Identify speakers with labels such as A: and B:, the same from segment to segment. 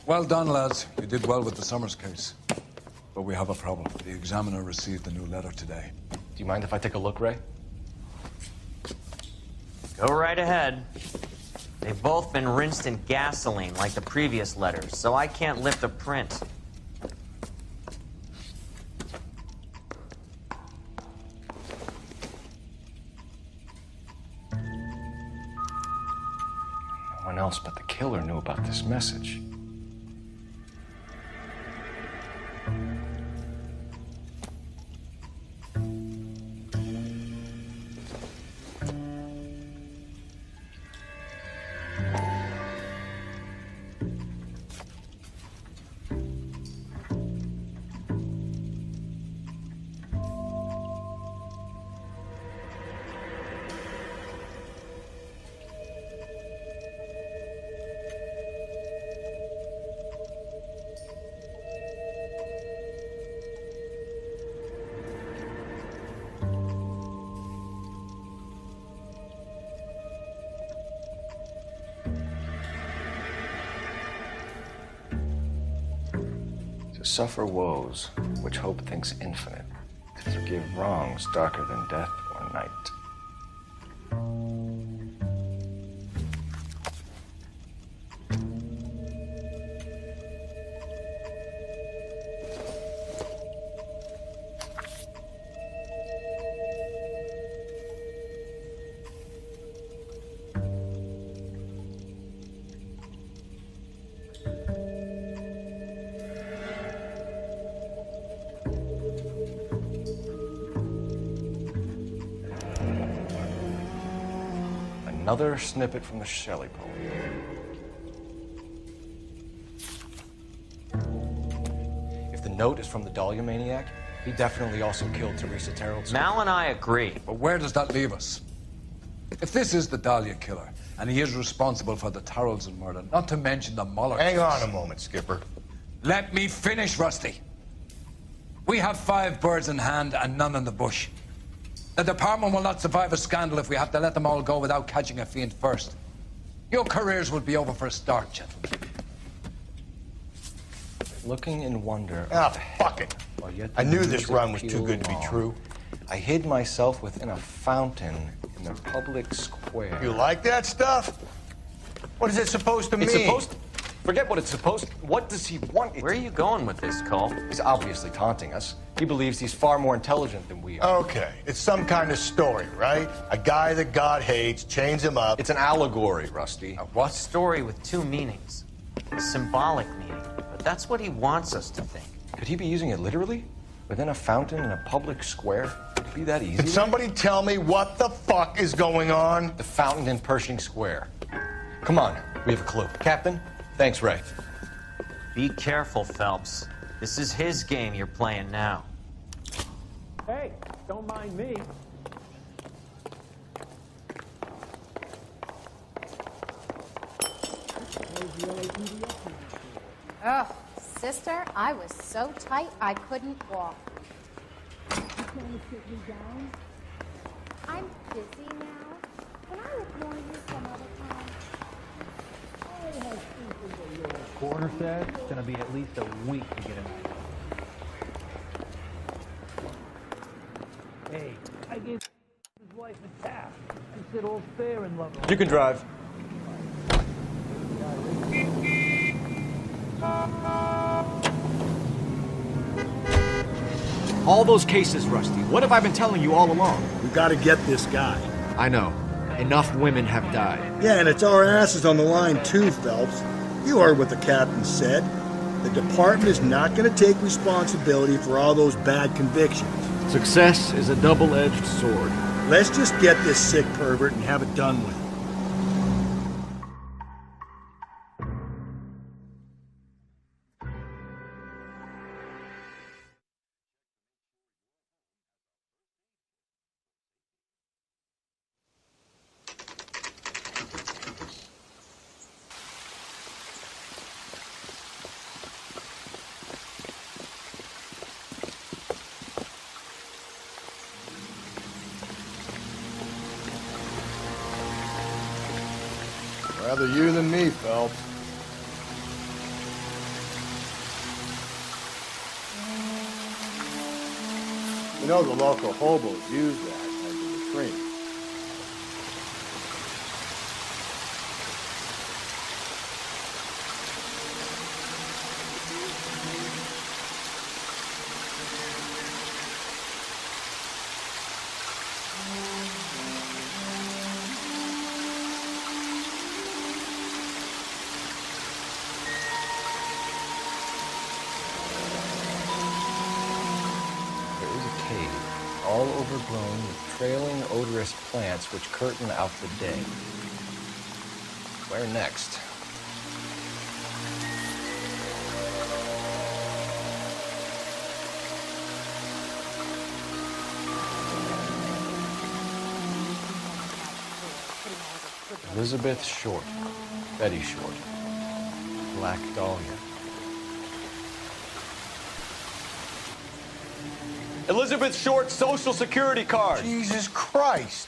A: Well done, lads. You did well with the Summers case. But we have a problem. The examiner received a new letter today.
B: Do you mind if I take a look, Ray?
C: Go right ahead. They've both been rinsed in gasoline like the previous letters, so I can't lift a print.
B: No one else but the killer knew about this message. To suffer woes which hope thinks infinite, to forgive wrongs darker than death or night. Another snippet from the Shelley poem. If the note is from the Dahlia maniac, he definitely also killed Teresa Terrell.
C: Mal and I agree.
A: But where does that leave us? If this is the Dahlia killer, and he is responsible for the Tarrelson murder, not to mention the Muller
D: Hang
A: case.
D: on a moment, Skipper.
A: Let me finish, Rusty. We have 5 birds in hand and none in the bush. The department will not survive a scandal if we have to let them all go without catching a fiend first. Your careers will be over for a start, gentlemen.
B: Looking in wonder.
D: Ah, fuck it. I knew this run was too good to be true.
B: I hid myself within a fountain in the public square.
D: You like that stuff? What is it supposed to mean?
B: It's supposed to... Forget what it's supposed to... What does he want it
C: Where are you going with this, Cole?
B: He's obviously taunting us. He believes he's far more intelligent than we are.
D: Okay, it's some kind of story, right? A guy that God hates, chains him up.
B: It's an allegory, Rusty.
C: A what? Story with 2 meanings. A symbolic meaning. But that's what he wants us to think.
B: Could he be using it literally? Within a fountain in a public square? Could it be that easy?
D: Can somebody tell me what the fuck is going on?
B: The fountain in Pershing Square. Come on, we have a clue. Captain? Thanks, Ray.
C: Be careful, Phelps. This is his game you're playing now.
E: Hey, don't mind me.
F: Oh, sister, I was so tight I couldn't walk. I'm busy now. Can I ignore you some other time?
E: Coroner says it's going to be at least a week to get him out. Hey, I gave his wife a tap. I said all's fair in love.
B: You can drive. All those cases, Rusty. What have I been telling you all along?
G: We gotta get this guy.
B: I know. Enough women have died.
G: Yeah, and it's our asses on the line too, Phelps. You heard what the captain said. The department is not gonna take responsibility for all those bad convictions.
E: Success is a double-edged sword.
G: Let's just get this sick pervert and have it done with.
D: Rather you than me, Phelps.
G: You know the local hobos use that as a latrine.
B: All overgrown with trailing, odorous plants which curtain out the day. Where next? Elizabeth Short, Betty Short, Black Dahlia.
H: Elizabeth Short's Social Security card.
D: Jesus Christ.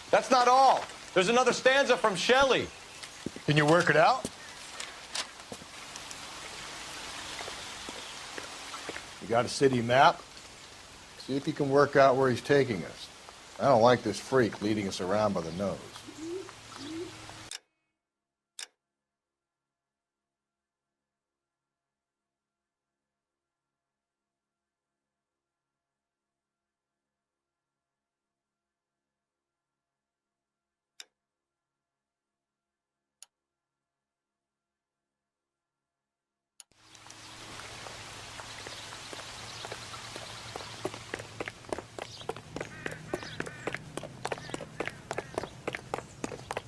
H: That's not all. There's another stanza from Shelley.
D: Can you work it out?
G: You got a city map? See if you can work out where he's taking us. I don't like this freak leading us around by the nose.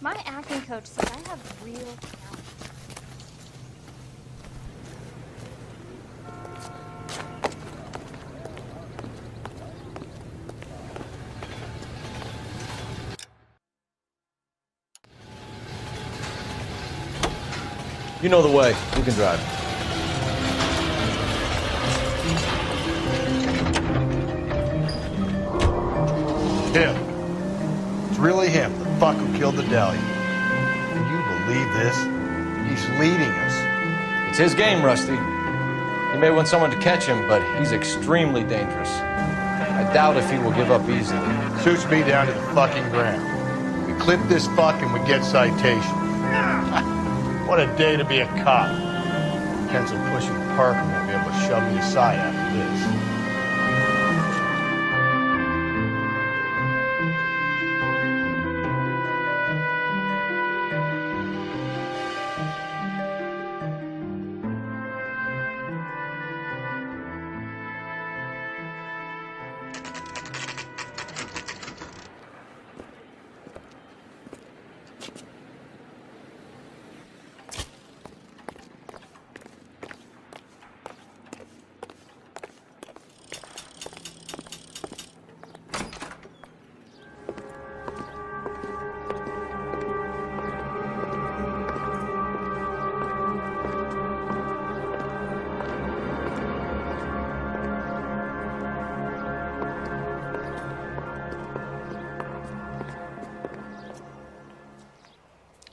F: My acting coach said I have real talent.
B: You know the way. You can drive.
D: Him. It's really him, the fuck who killed the Dahlia. Can you believe this? He's leading us.
B: It's his game, Rusty. He may want someone to catch him, but he's extremely dangerous. I doubt if he will give up easily.
D: Shoots me down to the fucking ground. We clip this fuck and we get citation. What a day to be a cop. Pencil pushing Parker won't be able to shove me aside after this.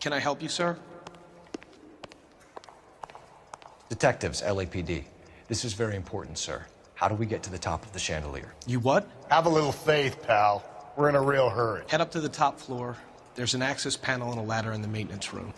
I: Can I help you, sir?
B: Detectives, LAPD. This is very important, sir. How do we get to the top of the chandelier?
I: You what?
D: Have a little faith, pal. We're in a real hurry.
I: Head up to the top floor. There's an access panel and a ladder in the maintenance room.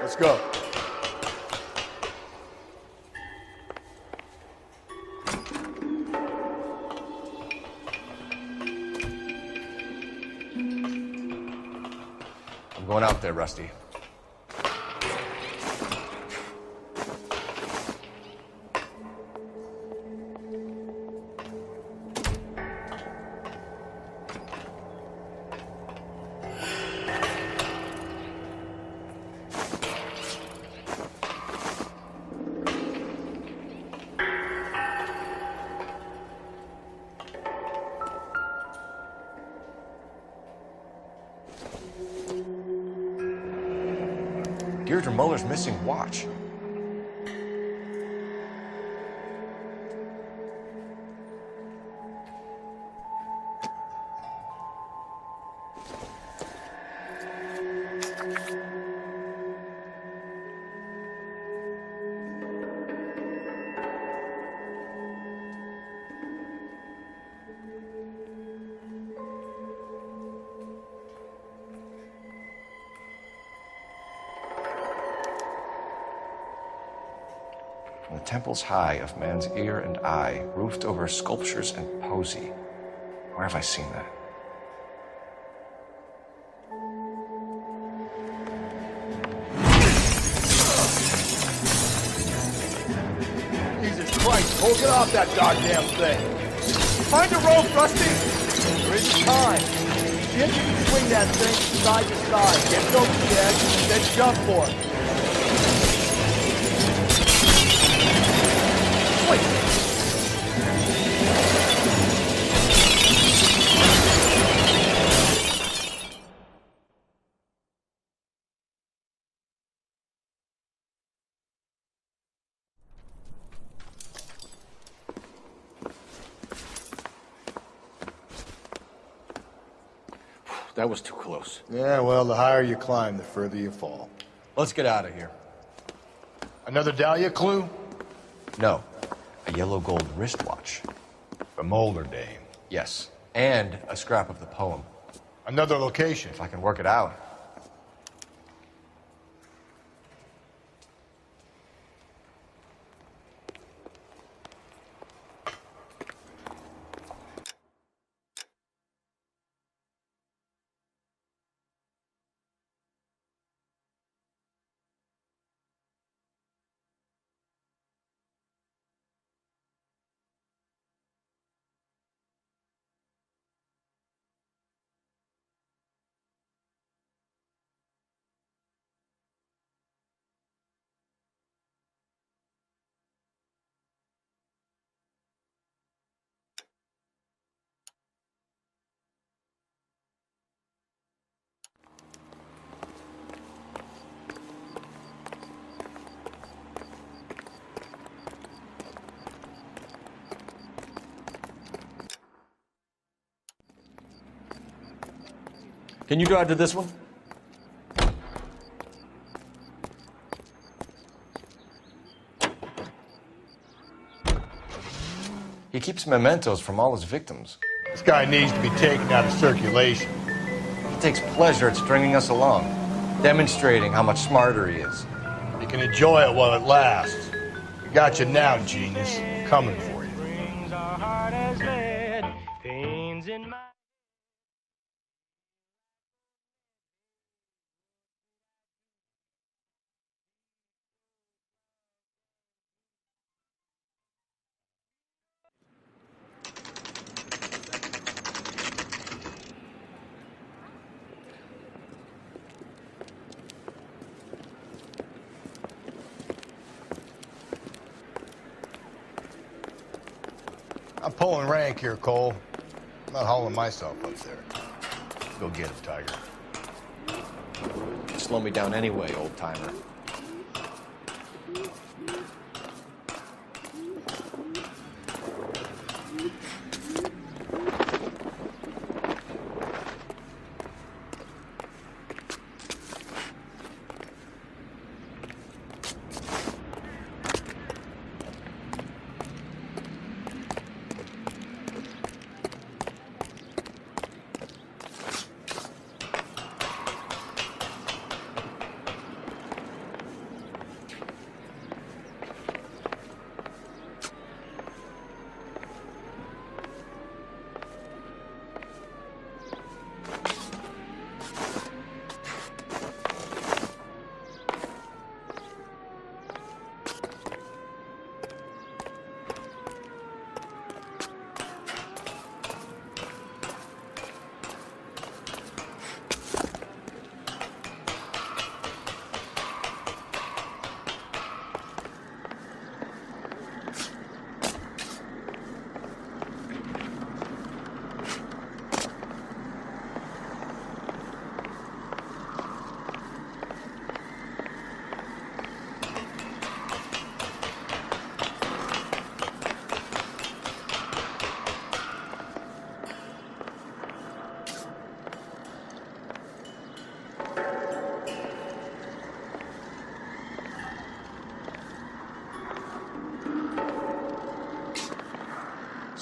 D: Let's go.
B: I'm going out there, Rusty. Deirdre Muller's missing watch. From the temples high of man's ear and eye, roofed over sculptures and poesy. Where have I seen that?
D: Jesus Christ, hold it off that goddamn thing. Find a rope, Rusty. There isn't time. See if you can swing that thing side to side. Get it over the edge, then jump for it. Wait.
B: That was too close.
D: Yeah, well, the higher you climb, the further you fall.
B: Let's get out of here.
D: Another Dahlia clue?
B: No. A yellow gold wristwatch.
D: The Mulder dame.
B: Yes. And a scrap of the poem.
D: Another location.
B: If I can work it out. Can you drive to this one? He keeps mementos from all his victims.
D: This guy needs to be taken out of circulation.
B: He takes pleasure at stringing us along, demonstrating how much smarter he is.
D: You can enjoy it while it lasts. We got you now, genius. Coming for you.
E: Rings are hard as lead, pains in my...
D: I'm pulling rank here, Cole. I'm not hauling myself up there. Go get him, Tiger.
B: Slow me down anyway, old timer.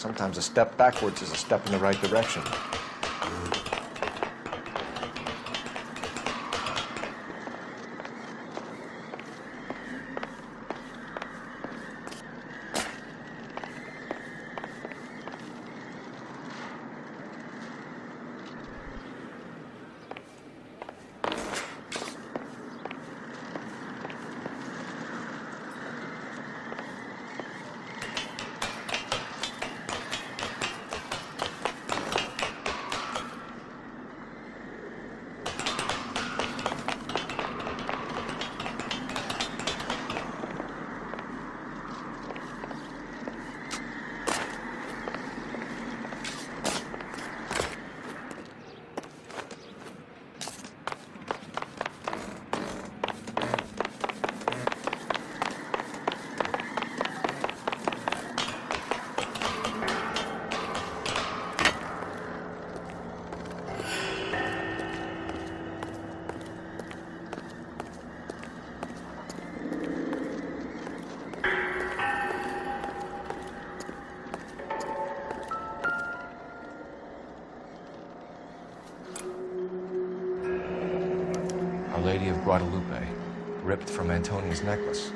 B: Sometimes a step backwards is a step in the right direction. Our Lady of Guadalupe, ripped from Antonia's necklace.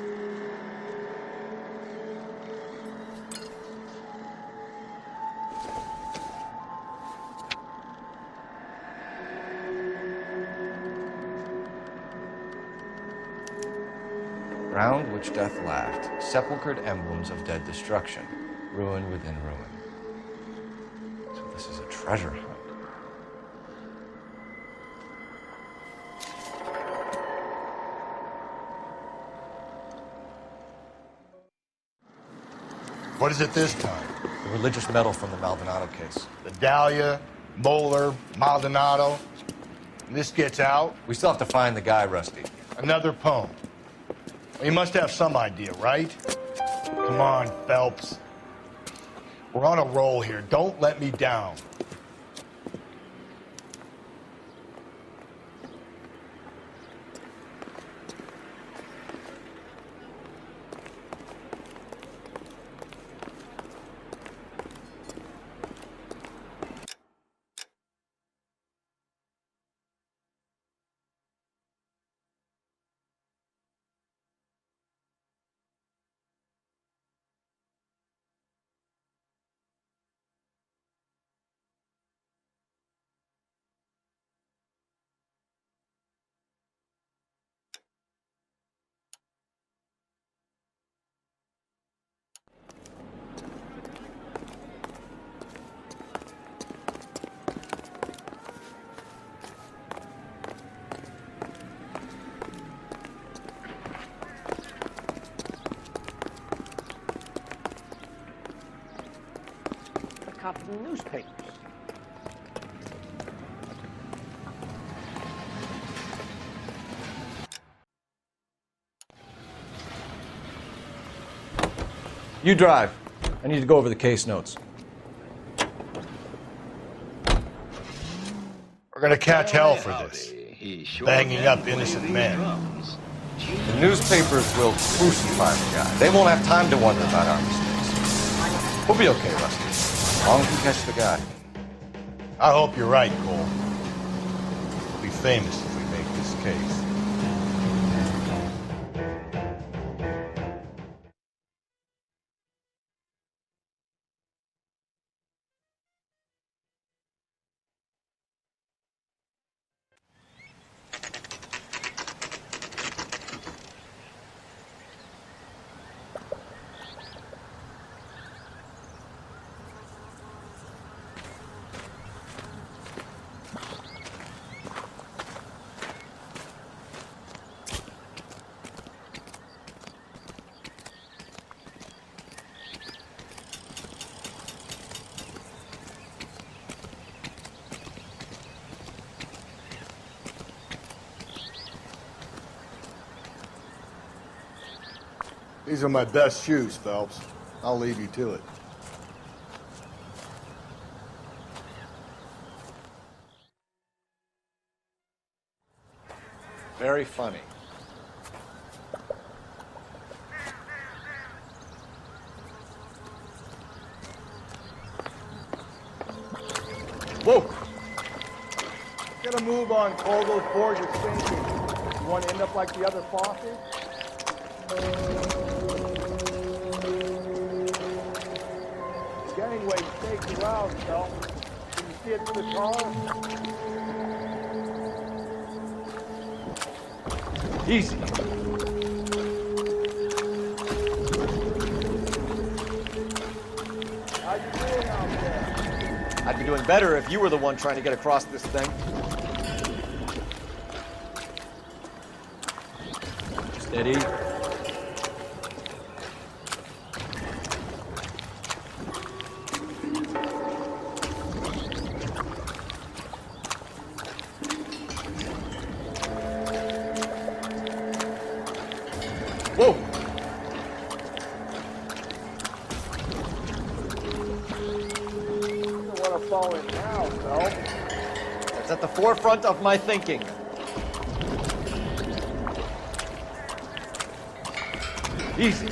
B: Round which death laughed, sepulchred emblems of dead destruction, ruin within ruin. So this is a treasure hunt.
D: What is it this time?
B: The religious medal from the Maldonado case.
D: The Dahlia, Moeller, Maldonado. This gets out.
B: We still have to find the guy, Rusty.
D: Another poem. Well, you must have some idea, right? Come on, Phelps. We're on a roll here. Don't let me down.
E: Copy the newspapers.
B: You drive. I need to go over the case notes.
D: We're gonna catch hell for this. Banging up innocent men.
B: The newspapers will crucify the guy. They won't have time to wonder about our mistakes. We'll be okay, Rusty. As long as we catch the guy.
D: I hope you're right, Cole. We'll be famous if we make this case. These are my best shoes, Phelps. I'll leave you to it.
B: Very funny.
D: Whoa! Get a move on, Cole. Those boards are sinking. You want to end up like the other faucet? Gangway stakes around, Phil. Can you see it through the car?
H: Easy.
D: How you doing out there?
H: I'd be doing better if you were the one trying to get across this thing. Steady. Whoa!
D: You don't want to fall in now, Phil.
H: That's at the forefront of my thinking. Easy.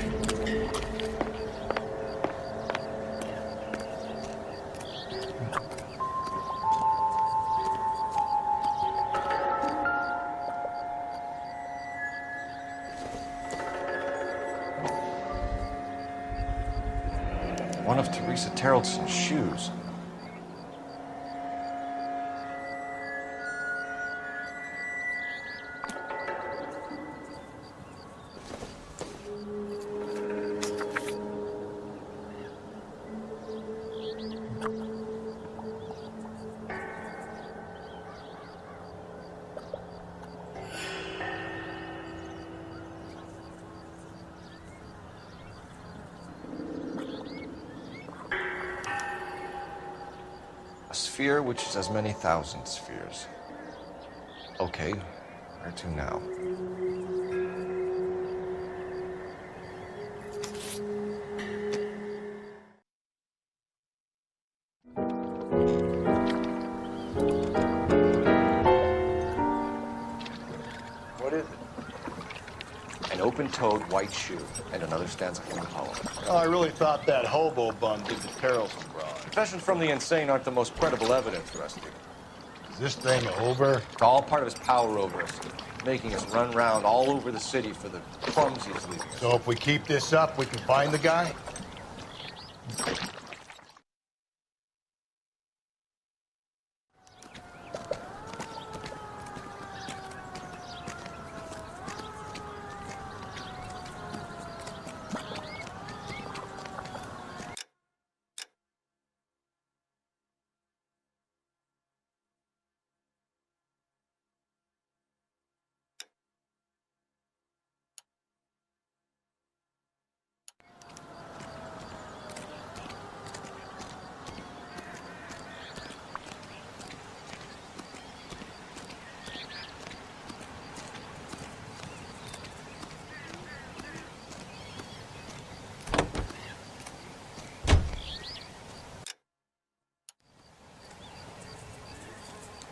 H: One of Teresa Terrelson's shoes. A sphere which is as many thousand spheres. Okay, where to now?
D: What is it?
H: An open-toed white shoe and another stanza from the poem.
D: Oh, I really thought that hobo bum did the Terrelson broad.
H: Confessions from the insane aren't the most credible evidence, Rusty.
D: Is this thing over?
H: It's all part of his power over us, making us run round all over the city for the crumbs he's leaving us.
D: So if we keep this up, we can find the guy?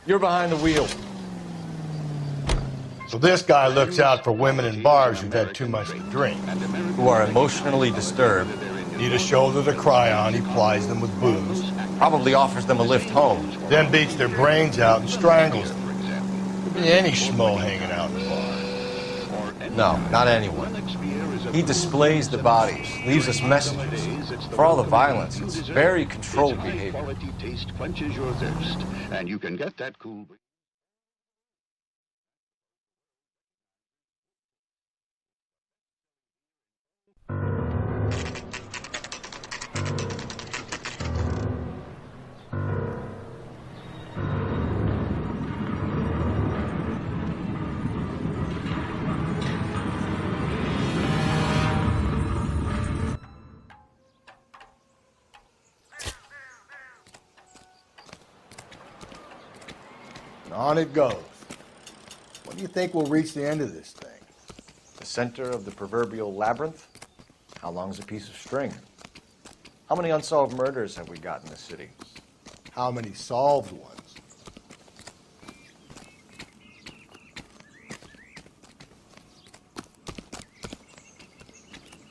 H: You're behind the wheel.
D: So this guy looks out for women in bars who've had too much to drink.
H: Who are emotionally disturbed.
D: Need a shoulder to cry on, he plies them with booze.
H: Probably offers them a lift home.
D: Then beats their brains out and strangles them. Could be any schmo hanging out in the bar.
H: No, not anyone. He displays the bodies, leaves us messages. For all the violence, it's very controlled behavior.
J: Quality taste quenches your thirst, and you can get that cool.
D: On it goes. When do you think we'll reach the end of this thing?
H: The center of the proverbial labyrinth? How long's a piece of string? How many unsolved murders have we got in the city?
D: How many solved ones?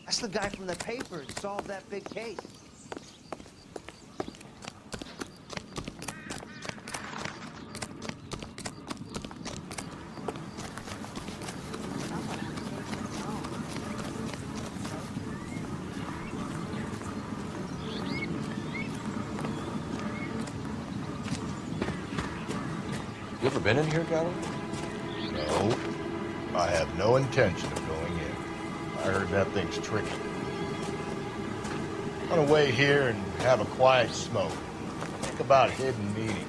K: That's the guy from the paper who solved that big case.
H: You ever been in here, Galloway?
D: No, I have no intention of going in. I heard that thing's tricky. I'm gonna wait here and have a quiet smoke. Think about hidden meetings.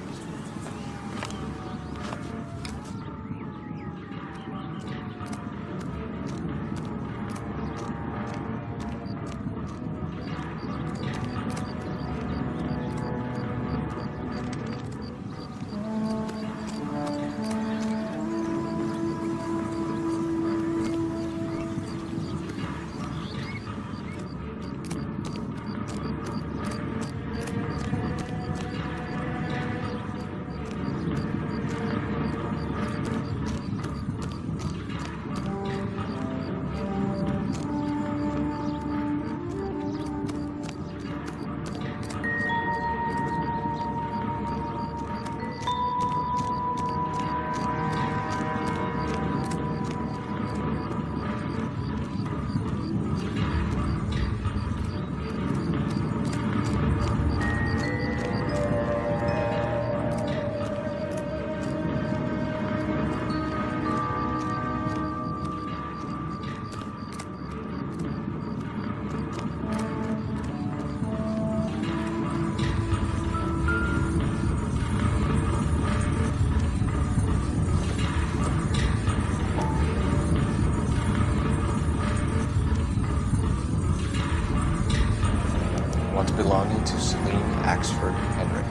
H: One's belonging to Celine Axford Henry.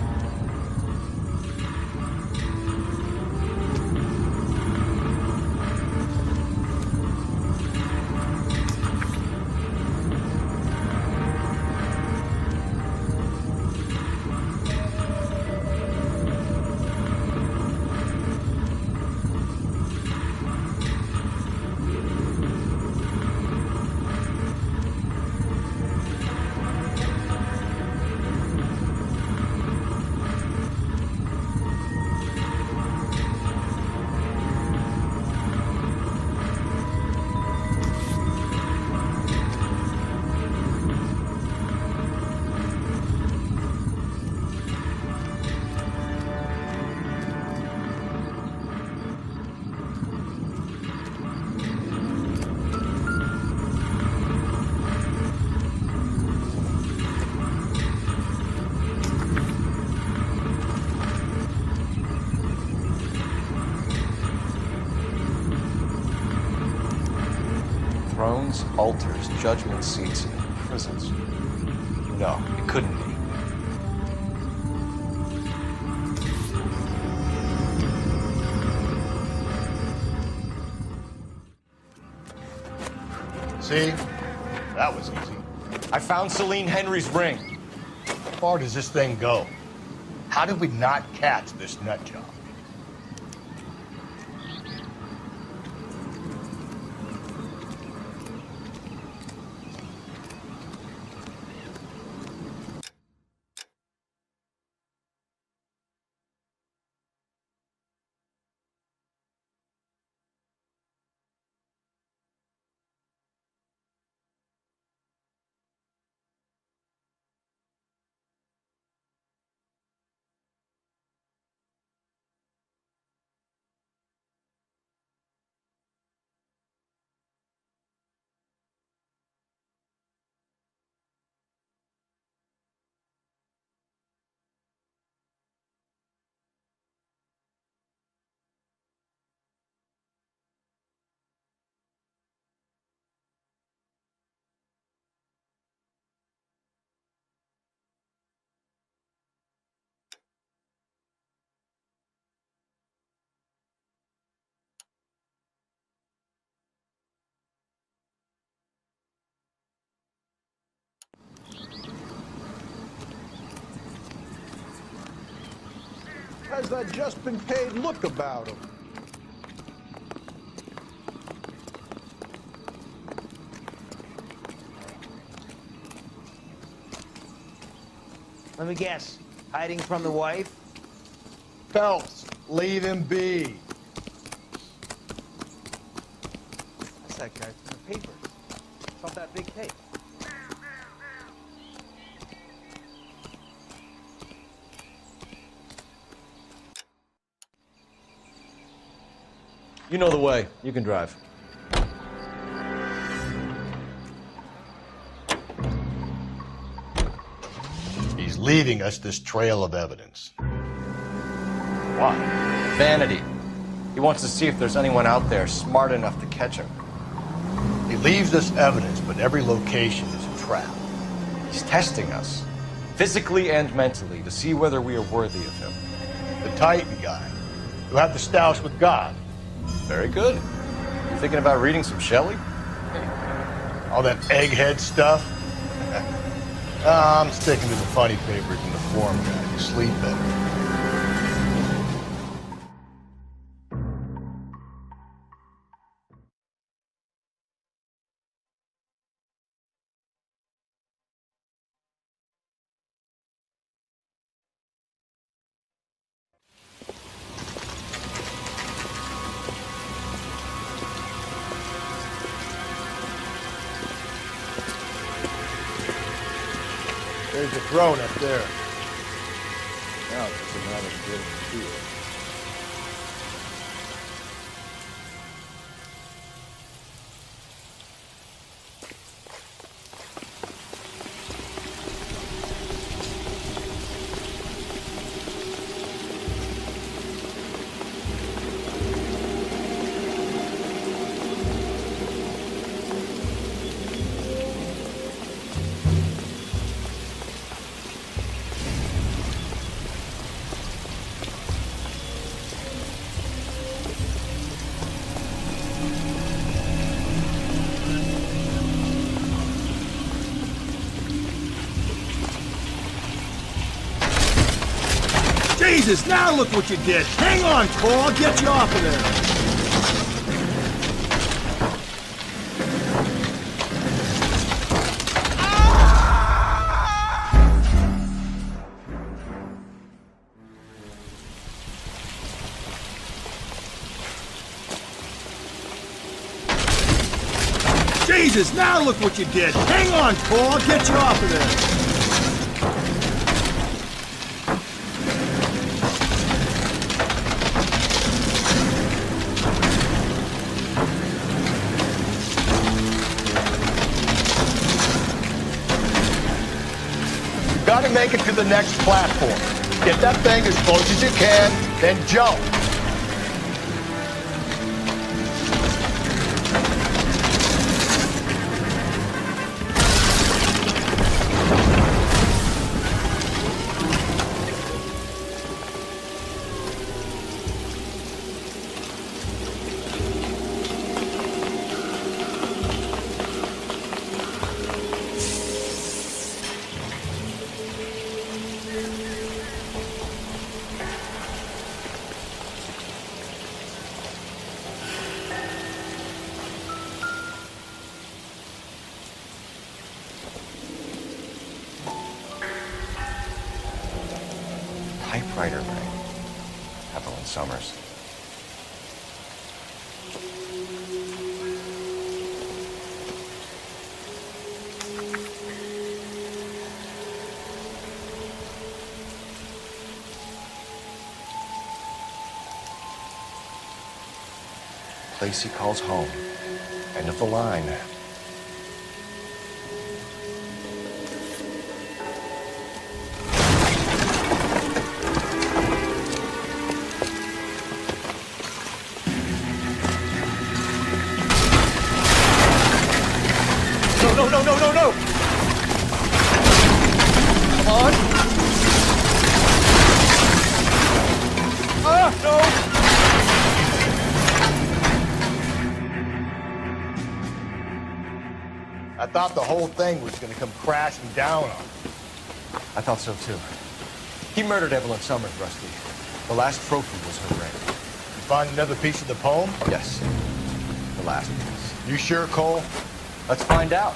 H: Thrones, altars, judgment seats, and prisons. No, it couldn't be.
D: See? That was easy.
H: I found Celine Henry's ring.
D: How far does this thing go? How did we not catch this nut job?
J: Has that just been paid look about him?
E: Let me guess. Hiding from the wife?
D: Phelps, leave him be.
E: That's that guy from the paper. Saw that big tape.
H: You know the way. You can drive.
D: He's leaving us this trail of evidence. Why?
H: Vanity. He wants to see if there's anyone out there smart enough to catch him.
D: He leaves us evidence, but every location is a trap.
H: He's testing us, physically and mentally, to see whether we are worthy of him.
D: The Titan guy, who had the stoush with God.
H: Very good. You thinking about reading some Shelley?
D: All that egghead stuff. I'm sticking to the funny papers and the form guide. You sleep better. There's a throne up there.
H: Now there's another good field.
G: Jesus, now look what you did. Hang on, Cole. I'll get you off of there. Jesus, now look what you did. Hang on, Cole. I'll get you off of there.
D: Gotta make it to the next platform. Get that thing as close as you can, then jump.
H: Typewriter ring. Evelyn Summers. Place he calls home. End of the line. No, no, no, no, no! Come on! Ah, no!
D: I thought the whole thing was gonna come crashing down on him.
H: I thought so too. He murdered Evelyn Summers, Rusty. The last trophy was her ring.
D: You find another piece of the poem?
H: Yes. The last piece.
D: You sure, Cole?
H: Let's find out.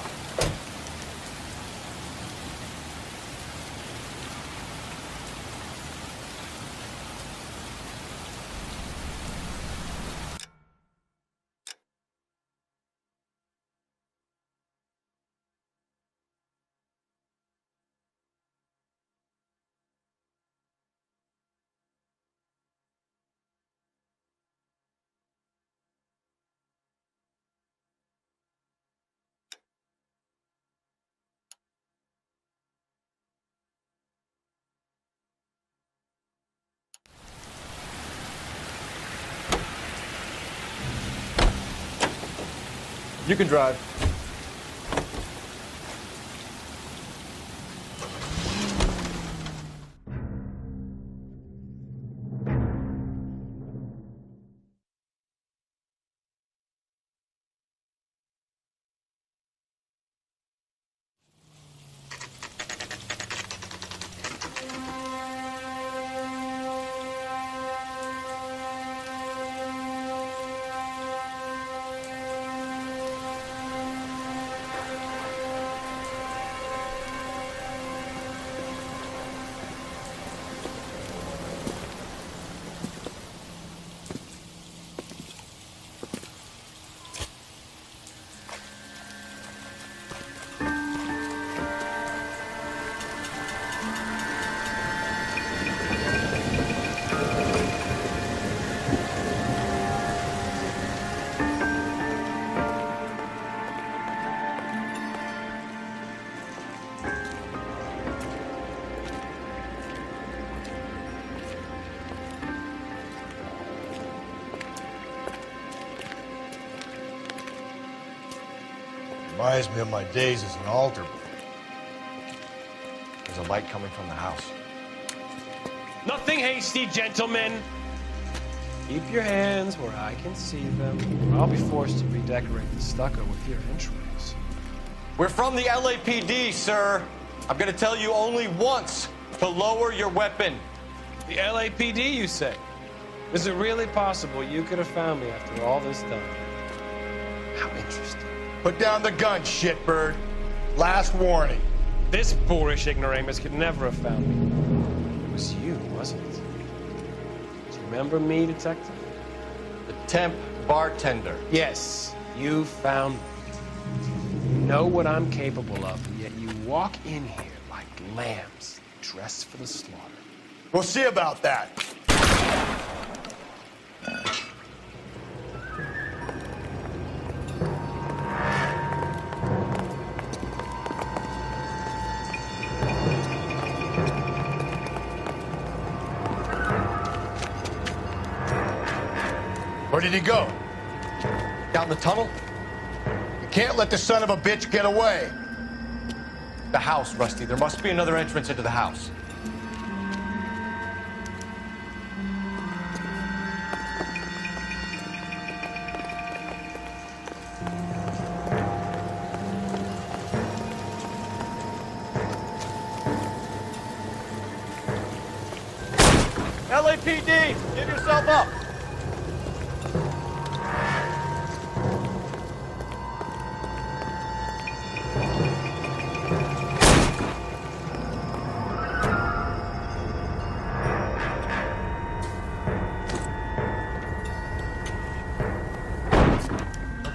H: You can drive.
D: Reminds me of my days as an altar boy.
H: There's a light coming from the house.
I: Nothing hasty, gentlemen. Keep your hands where I can see them, or I'll be forced to redecorate the stucco with your entrails.
H: We're from the LAPD, sir. I'm gonna tell you only once to lower your weapon.
I: The LAPD, you say? Is it really possible you could have found me after all this time? How interesting.
D: Put down the gun, shitbird. Last warning.
I: This boorish ignoramus could never have found me. It was you, wasn't it? Do you remember me, detective?
H: The temp bartender.
I: Yes, you found me. You know what I'm capable of, and yet you walk in here like lambs dressed for the slaughter.
D: We'll see about that. Where did he go?
H: Down the tunnel?
D: You can't let the son of a bitch get away.
H: The house, Rusty. There must be another entrance into the house. LAPD, give yourself up.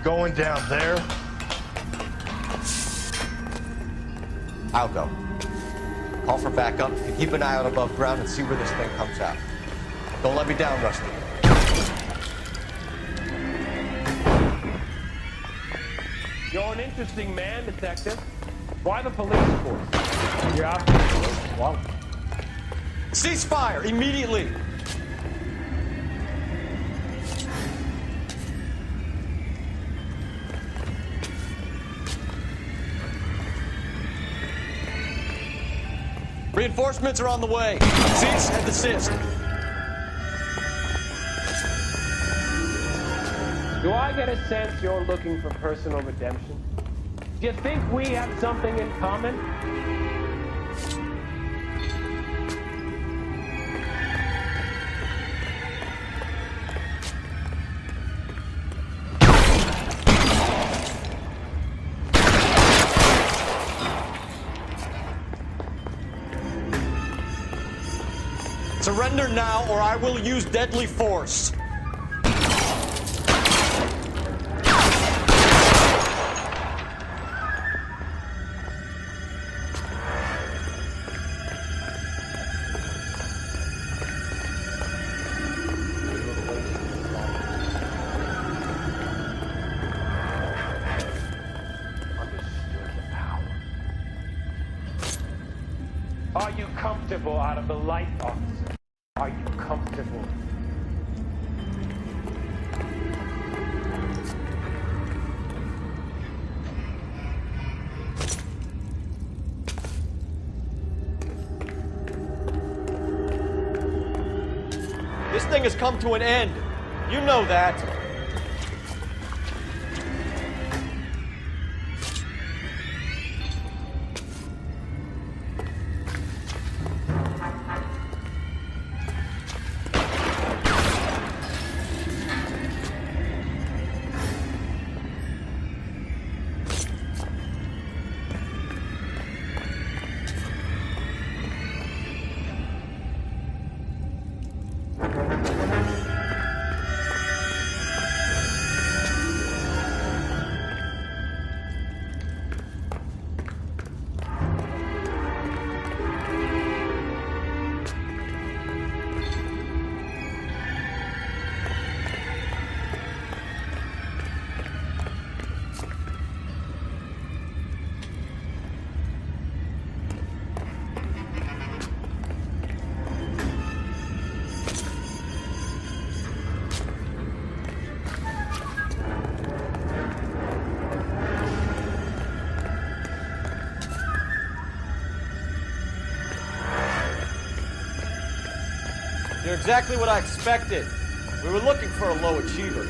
D: Going down there?
H: I'll go. Call for backup and keep an eye out above ground and see where this thing comes out. Don't let me down, Rusty.
I: You're an interesting man, detective. Why the police force? You're out there. Wow.
H: Cease fire immediately. Reinforcements are on the way. Cease and desist.
I: Do I get a sense you're looking for personal redemption? Do you think we have something in common?
H: Surrender now, or I will use deadly force.
I: Are you comfortable out of the light, officer? Are you comfortable?
H: has come to an end. You know that. You're exactly what I expected. We were looking for a low achiever.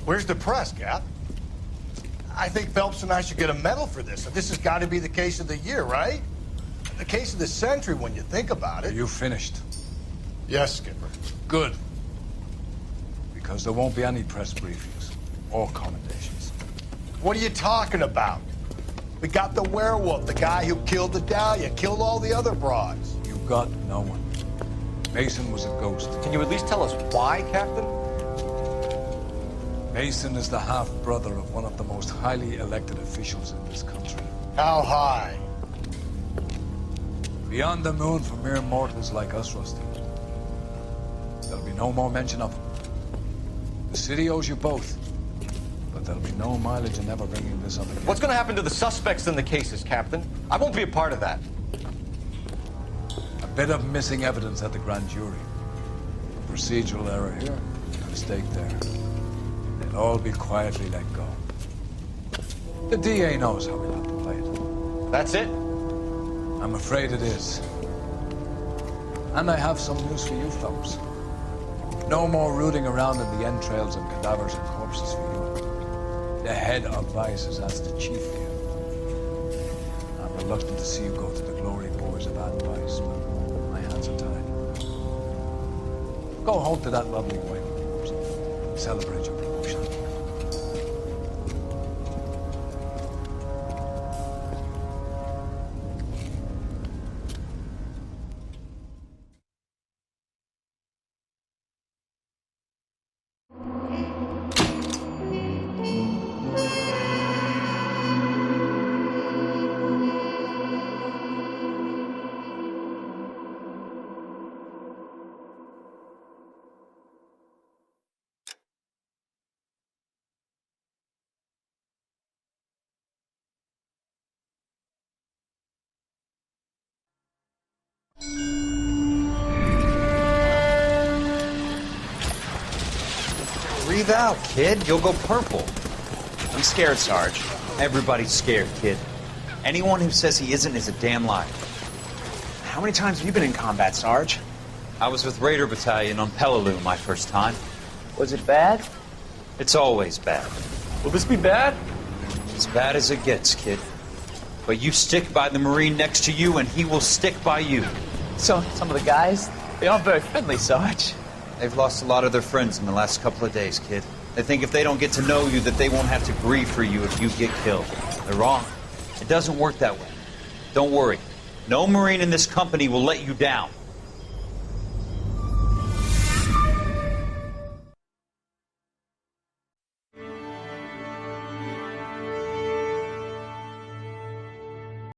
D: Where's the press, Cap? I think Phelps and I should get a medal for this. This has got to be the case of the year, right? The case of the century when you think about it.
A: Are you finished?
D: Yes, Skipper.
A: Good. Because there won't be any press briefings or commendations.
D: What are you talking about? We got the werewolf, the guy who killed the Dahlia, killed all the other broads.
A: You got no one. Mason was a ghost.
H: Can you at least tell us why, Captain?
A: Mason is the half-brother of one of the most highly elected officials in this country.
D: How high?
A: Beyond the moon for mere mortals like us, Rusty. There'll be no more mention of him. The city owes you both, but there'll be no mileage in ever bringing this up again.
H: What's going to happen to the suspects in the cases, Captain? I won't be a part of that.
A: A bit of missing evidence at the grand jury. A procedural error here, a mistake there. They'll all be quietly let go. The DA knows how we'll have to play it.
H: That's it?
A: I'm afraid it is. And I have some news for you, Phelps. No more rooting around in the entrails of cadavers and corpses for you. The head of Vice has asked the chief for you. I'm reluctant to see you go to the glory boys of advice, but my hands are tied. Go home to that lovely wife of yours. Celebrate your promotion.
K: Breathe out, kid. You'll go purple. I'm scared, Sarge. Everybody's scared, kid. Anyone who says he isn't is a damn liar. How many times have you been in combat, Sarge? I was with Raider Battalion on Peleliu my first time. Was it bad? It's always bad.
I: Will this be bad?
K: As bad as it gets, kid. But you stick by the Marine next to you, and he will stick by you.
L: So, some of the guys, they aren't very friendly, Sarge.
K: They've lost a lot of their friends in the last couple of days, kid. They think if they don't get to know you, that they won't have to grieve for you if you get killed. They're wrong. It doesn't work that way. Don't worry. No Marine in this company will let you down.